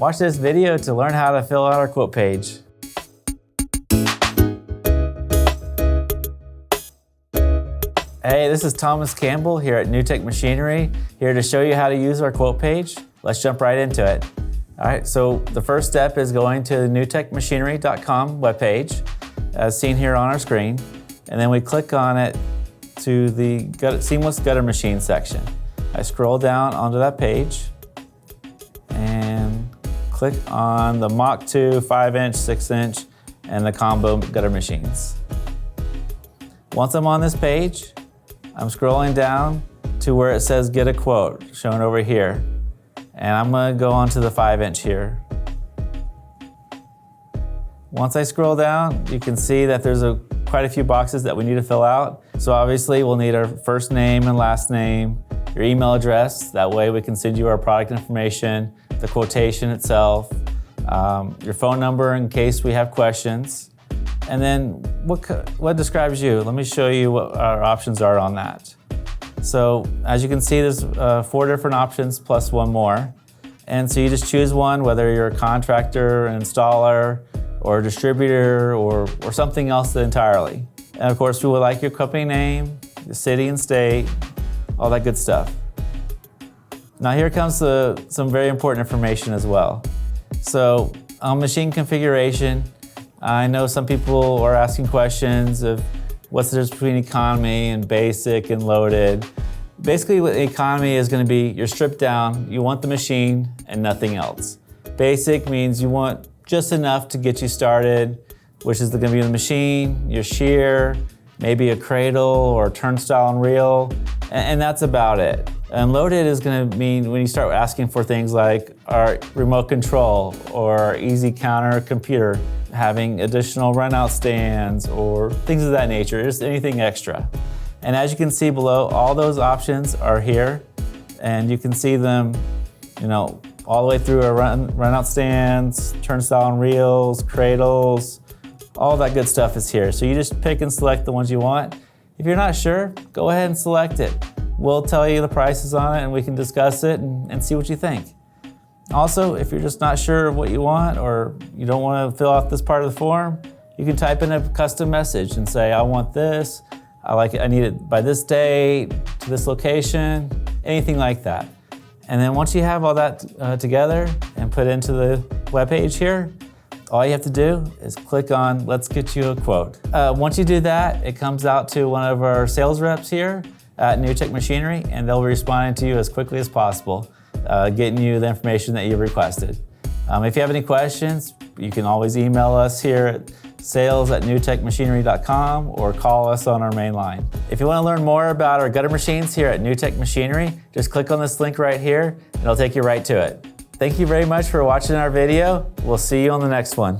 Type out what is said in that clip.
Watch this video to learn how to fill out our quote page. Hey, this is Thomas Campbell here at Tech Machinery, here to show you how to use our quote page. Let's jump right into it. All right, so the first step is going to the newtechmachinery.com webpage, as seen here on our screen, and then we click on it to the seamless gutter machine section. I scroll down onto that page and click on the MACH II 5-inch, 6-inch, and the combo gutter machines. Once I'm on this page, I'm scrolling down to where it says get a quote, shown over here. And I'm gonna go onto the 5-inch here. Once I scroll down, you can see that there's quite a few boxes that we need to fill out. So obviously we'll need our first name and last name, your email address, that way we can send you our product information, the quotation itself, your phone number in case we have questions, and then what describes you. Let me show you what our options are on that. So as you can see, there's 4 different options plus one more. And so you just choose one, whether you're a contractor, an installer, or a distributor, or something else entirely. And of course, we would like your company name, the city and state, all that good stuff. Now here comes some very important information as well. So on machine configuration, I know some people are asking questions of what's the difference between economy and basic and loaded. Basically what economy is going to be, you're stripped down, you want the machine and nothing else. Basic means you want just enough to get you started, which is going to be the machine, your shear, maybe a cradle or a turnstile and reel, and that's about it. And loaded is going to mean when you start asking for things like our remote control or easy counter computer, having additional run-out stands or things of that nature, just anything extra. And as you can see below, all those options are here, and you can see them, all the way through our run-out stands, turnstile and reels, cradles, all that good stuff is here. So you just pick and select the ones you want. If you're not sure, go ahead and select it. We'll tell you the prices on it and we can discuss it and see what you think. Also, if you're just not sure of what you want or you don't want to fill out this part of the form, you can type in a custom message and say, I want this, I need it by this date, to this location, anything like that. And then once you have all that together and put into the webpage here, all you have to do is click on Let's Get You a Quote. Once you do that, it comes out to one of our sales reps here at Tech Machinery, and they'll be responding to you as quickly as possible, getting you the information that you requested. If you have any questions, you can always email us here at sales@newtechmachinery.com or call us on our main line. If you want to learn more about our gutter machines here at Tech Machinery, just click on this link right here and it'll take you right to it. Thank you very much for watching our video. We'll see you on the next one.